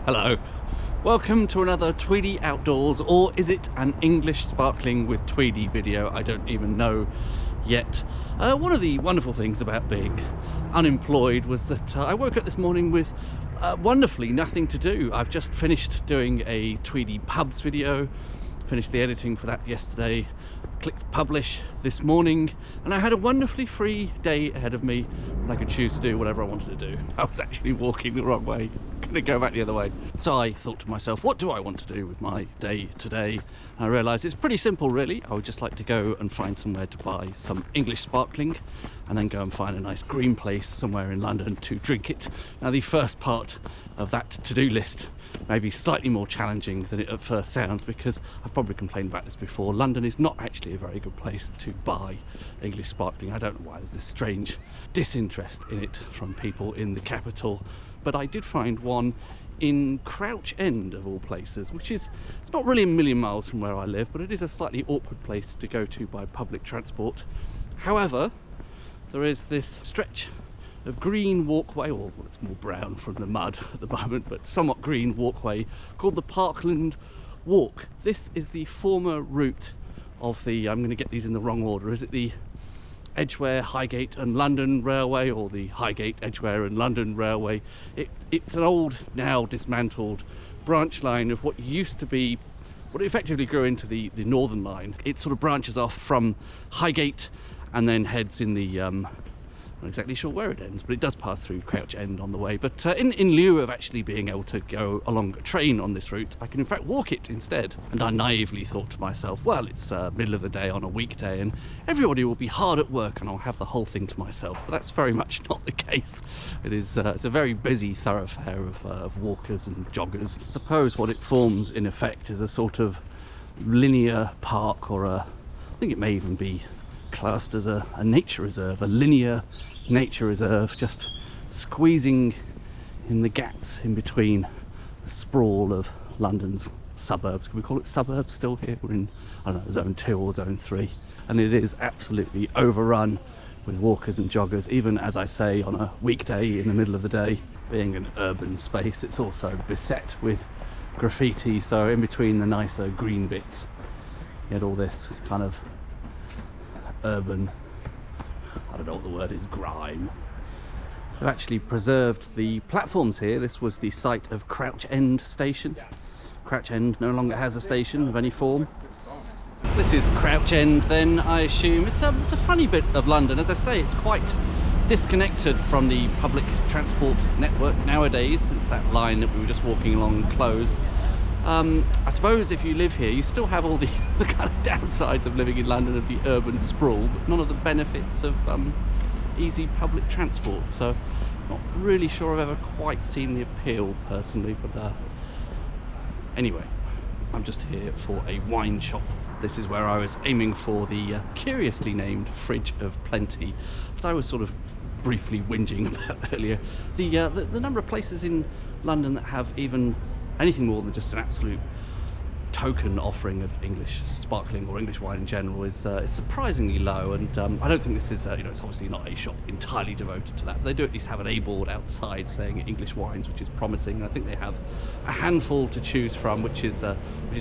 Hello, welcome to another Tweedy Outdoors, or is it an English sparkling with Tweedy video? I don't even know yet. One of the wonderful things about being unemployed was that I woke up this morning with wonderfully nothing to do. I've just finished doing a Tweedy pubs video, finished the editing for that yesterday, clicked publish this morning, and I had a wonderfully free day ahead of me and I could choose to do whatever I wanted to do. I was actually walking the wrong way, gonna go back the other way. So I thought to myself, what do I want to do with my day today? And I realised it's pretty simple really. I would just like to go and find somewhere to buy some English sparkling and then go and find a nice green place somewhere in London to drink it. Now the first part of that to-do list may be slightly more challenging than it at first sounds, because I've probably complained about this before. London is not actually a very good place to buy English sparkling. I don't know why there's this strange disinterest in it from people in the capital, but I did find one in Crouch End of all places, which is not really a million miles from where I live, but it is a slightly awkward place to go to by public transport. However, there is this stretch of green walkway, or it's more brown from the mud at the moment, but somewhat green walkway called the Parkland Walk. This is the former route of the, I'm going to get these in the wrong order, is it the Edgware, Highgate and London Railway, or the Highgate, Edgware and London Railway? It's an old, now dismantled branch line of what used to be, what effectively grew into the Northern Line. It sort of branches off from Highgate and then heads in the not exactly sure where it ends, but it does pass through Crouch End on the way. But in lieu of actually being able to go along a train on this route, I can in fact walk it instead. And I naively thought to myself, well, it's middle of the day on a weekday and everybody will be hard at work and I'll have the whole thing to myself. But that's very much not the case. It is it's a very busy thoroughfare of walkers and joggers. I suppose what it forms in effect is a sort of linear park, or I think it may even be classed as a nature reserve, a linear nature reserve, just squeezing in the gaps in between the sprawl of London's suburbs. Can we call it suburbs still here? We're in, I don't know, zone 2 or zone 3, and it is absolutely overrun with walkers and joggers, even as I say on a weekday in the middle of the day. Being an urban space, it's also beset with graffiti, so in between the nicer green bits you had all this kind of urban, I don't know what the word is, grime. They've actually preserved the platforms here. This was the site of Crouch End station. Crouch End no longer has a station of any form. This is Crouch End then, I assume. It's a funny bit of London. As I say, it's quite disconnected from the public transport network nowadays, since that line that we were just walking along closed. I suppose if you live here, you still have all the kind of downsides of living in London, of the urban sprawl, but none of the benefits of easy public transport. So, not really sure I've ever quite seen the appeal personally, but anyway, I'm just here for a wine shop. This is where I was aiming for the curiously named Fridge of Plenty, as I was sort of briefly whinging about earlier. The number of places in London that have even anything more than just an absolute token offering of English sparkling or English wine in general is surprisingly low, and I don't think this is you know, it's obviously not a shop entirely devoted to that, but they do at least have an A-board outside saying English wines, which is promising. I think they have a handful to choose from, which is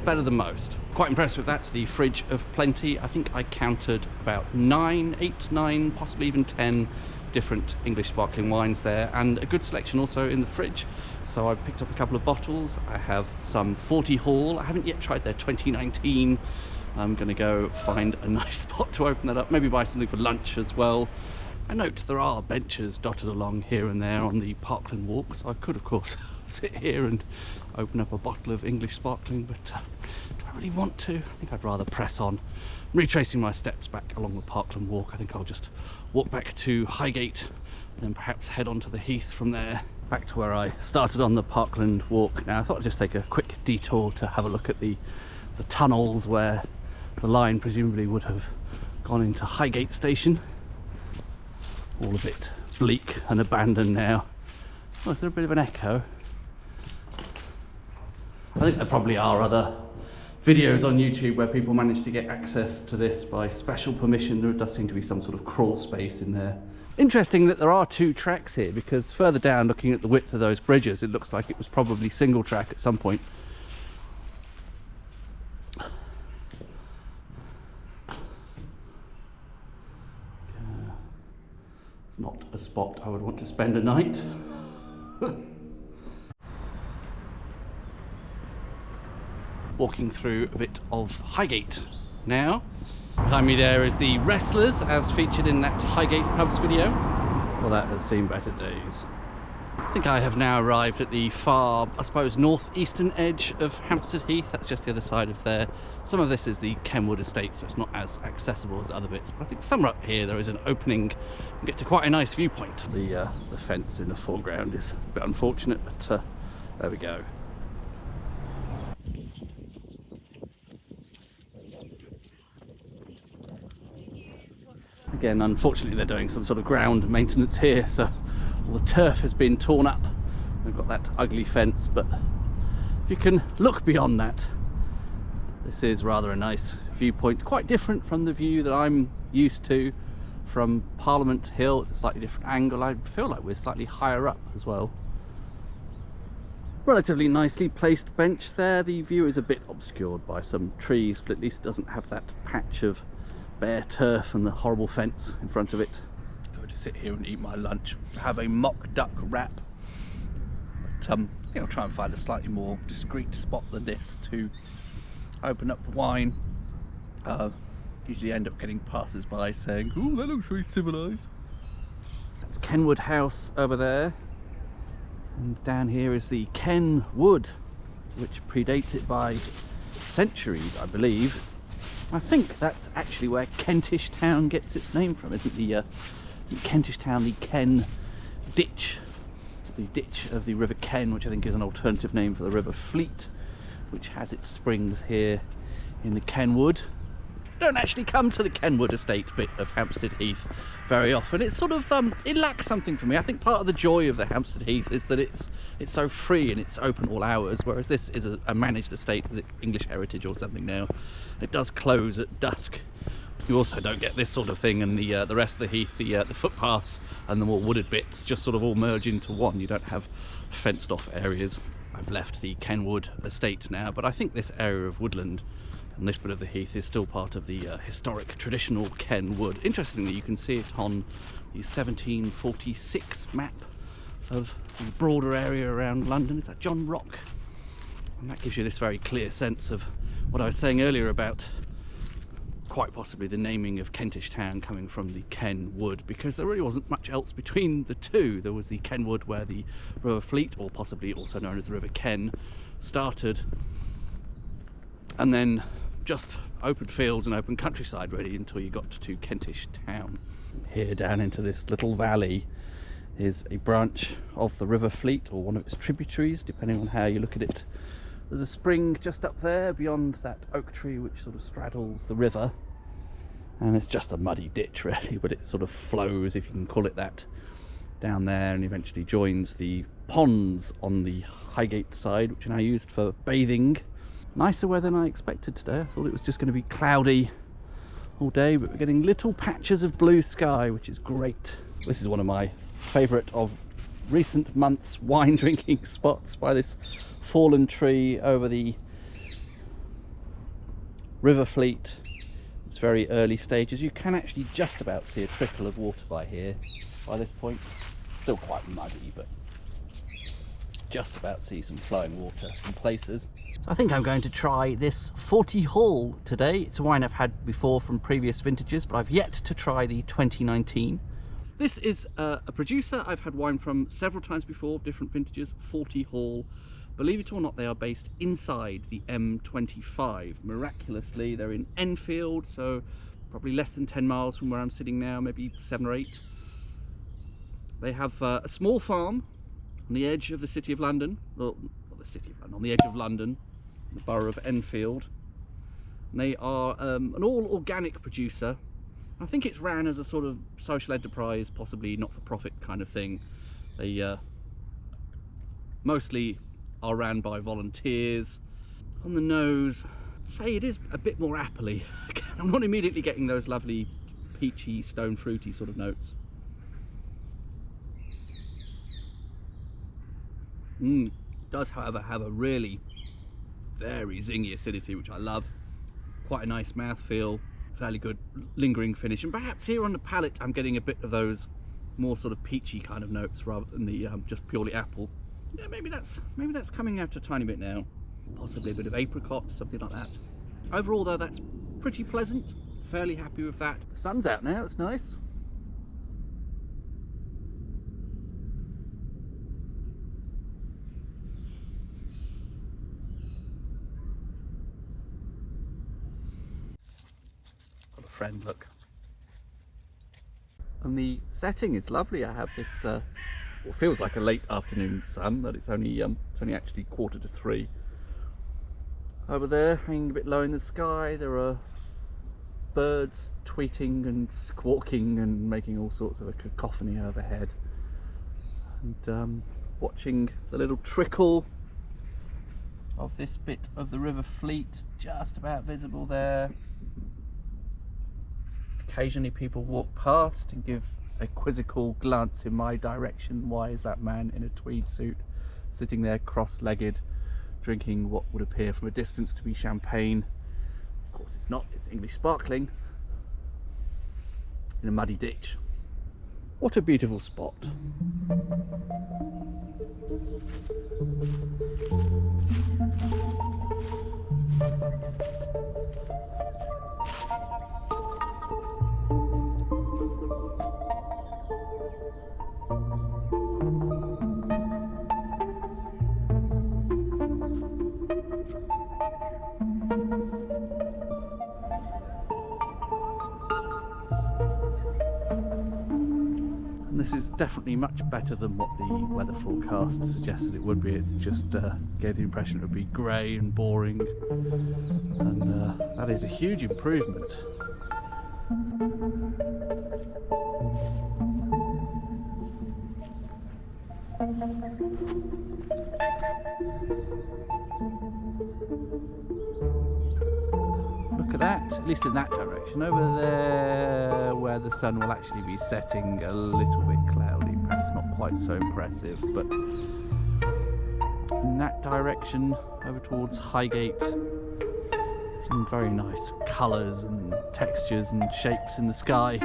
better than most. Quite impressed with that. The Fridge of Plenty, I think I counted about 8, 9, possibly even 10 different English sparkling wines there, and a good selection also in the fridge. So I picked up a couple of bottles. I have some 40 Hall. I haven't yet tried their 2019. I'm gonna go find a nice spot to open that up, maybe buy something for lunch as well. I note there are benches dotted along here and there on the Parkland Walk, so I could of course sit here and open up a bottle of English sparkling, but do I really want to? I think I'd rather press on. I'm retracing my steps back along the Parkland Walk. I think I'll just walk back to Highgate and then perhaps head onto the Heath from there, back to where I started on the Parkland Walk. Now I thought I'd just take a quick detour to have a look at the tunnels where the line presumably would have gone into Highgate station. All a bit bleak and abandoned now. Oh, is there a bit of an echo? I think there probably are other videos on YouTube where people manage to get access to this by special permission. There does seem to be some sort of crawl space in there. Interesting that there are two tracks here, because further down, looking at the width of those bridges, it looks like it was probably single track at some point. It's not a spot I would want to spend a night. Walking through a bit of Highgate now. Behind me there is the Wrestlers, as featured in that Highgate pubs video. Well, that has seen better days. I think I have now arrived at the far, I suppose, northeastern edge of Hampstead Heath. That's just the other side of there. Some of this is the Kenwood Estate, so it's not as accessible as other bits, but I think somewhere up here there is an opening and get to quite a nice viewpoint. The fence in the foreground is a bit unfortunate, but there we go. Again, unfortunately they're doing some sort of ground maintenance here, so all the turf has been torn up. We've got that ugly fence, but if you can look beyond that, this is rather a nice viewpoint, quite different from the view that I'm used to from Parliament Hill. It's a slightly different angle. I feel like we're slightly higher up as well. Relatively nicely placed bench there. The view is a bit obscured by some trees, but at least it doesn't have that patch of bare turf and the horrible fence in front of it. I'm going to sit here and eat my lunch, have a mock duck wrap, but I think I'll try and find a slightly more discreet spot than this to open up the wine. Usually end up getting passers-by saying, "Oh, that looks very civilised." That's Kenwood House over there, and down here is the Kenwood, which predates it by centuries, I believe. I think that's actually where Kentish Town gets its name from, isn't Kentish Town the Ken ditch? The ditch of the River Ken, which I think is an alternative name for the River Fleet, which has its springs here in the Kenwood. Don't actually come to the Kenwood Estate bit of Hampstead Heath very often. It's sort of it lacks something for me. I think part of the joy of the Hampstead Heath is that it's so free and it's open all hours, whereas this is a managed estate. Is it English Heritage or something now? It does close at dusk. You also don't get this sort of thing, and the rest of the heath, the footpaths and the more wooded bits just sort of all merge into one. You don't have fenced off areas. I've left the Kenwood Estate now, but I think this area of woodland and this bit of the heath is still part of the historic traditional Kenwood. Interestingly, you can see it on the 1746 map of the broader area around London. It's at John Rock, and that gives you this very clear sense of what I was saying earlier about quite possibly the naming of Kentish Town coming from the Kenwood, because there really wasn't much else between the two. There was the Kenwood where the River Fleet, or possibly also known as the River Ken, started, and then just open fields and open countryside really until you got to Kentish Town. Here down into this little valley is a branch of the River Fleet, or one of its tributaries, depending on how you look at it. There's a spring just up there beyond that oak tree which sort of straddles the river, and it's just a muddy ditch really, but it sort of flows, if you can call it that, down there and eventually joins the ponds on the Highgate side, which are now used for bathing. Nicer weather than I expected today. I thought it was just going to be cloudy all day, but we're getting little patches of blue sky, which is great. This is one of my favourite of recent months wine drinking spots, by this fallen tree over the River Fleet. It's very early stages. You can actually just about see a trickle of water by here by this point. Still quite muddy, but just about see some flowing water in places. So I think I'm going to try this 40 Hall today. It's a wine I've had before from previous vintages, but I've yet to try the 2019. This is a producer I've had wine from several times before, different vintages, 40 Hall. Believe it or not, they are based inside the M25. Miraculously, they're in Enfield, so probably less than 10 miles from where I'm sitting now, maybe 7 or 8. They have a small farm on the edge of the City of London, well, not the City of London, on the edge of London, the borough of Enfield. And they are an all-organic producer. I think it's ran as a sort of social enterprise, possibly not-for-profit kind of thing. They mostly are ran by volunteers. On the nose, say it is a bit more appley. I'm not immediately getting those lovely peachy, stone fruity sort of notes. It does, however, have a really very zingy acidity, which I love. Quite a nice mouthfeel, fairly good lingering finish, and perhaps here on the palate I'm getting a bit of those more sort of peachy kind of notes rather than the just purely apple. Yeah, maybe that's coming out a tiny bit now. Possibly a bit of apricot, something like that. Overall though, that's pretty pleasant. Fairly happy with that. The sun's out now, it's nice. Got a friend, look. And the setting is lovely. I have this what feels like a late afternoon sun, but it's only actually 2:45. Over there, hanging a bit low in the sky, there are birds tweeting and squawking and making all sorts of a cacophony overhead. And watching the little trickle of this bit of the River Fleet, just about visible there. Occasionally people walk past and give a quizzical glance in my direction. Why is that man in a tweed suit sitting there cross-legged, drinking what would appear from a distance to be champagne? Of course it's not, it's English sparkling, in a muddy ditch. What a beautiful spot. This is definitely much better than what the weather forecast suggested it would be. It just gave the impression it would be grey and boring, and that is a huge improvement. Look at that, at least in that direction. Over there, where the sun will actually be setting, a little bit cloudy, perhaps not quite so impressive, but in that direction, over towards Highgate, some very nice colours and textures and shapes in the sky.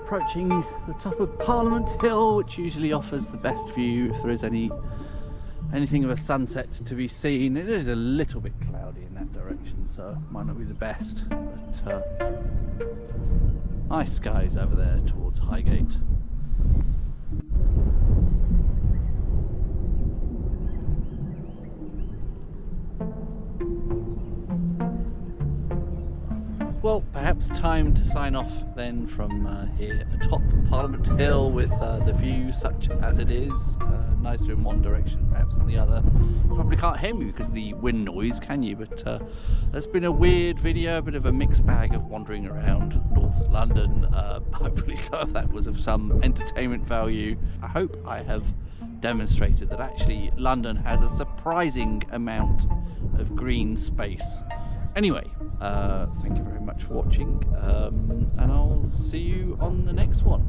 Approaching the top of Parliament Hill, which usually offers the best view if there is anything of a sunset to be seen. It is a little bit cloudy in that direction, so it might not be the best, but nice skies over there towards Highgate. Well, perhaps time to sign off then from here atop Parliament Hill with the view such as it is. Nicer in one direction, perhaps in the other. You probably can't hear me because of the wind noise, can you? But it's been a weird video, a bit of a mixed bag of wandering around North London. Hopefully some of that was of some entertainment value. I hope I have demonstrated that actually London has a surprising amount of green space. Anyway, thank you very much for watching, and I'll see you on the next one.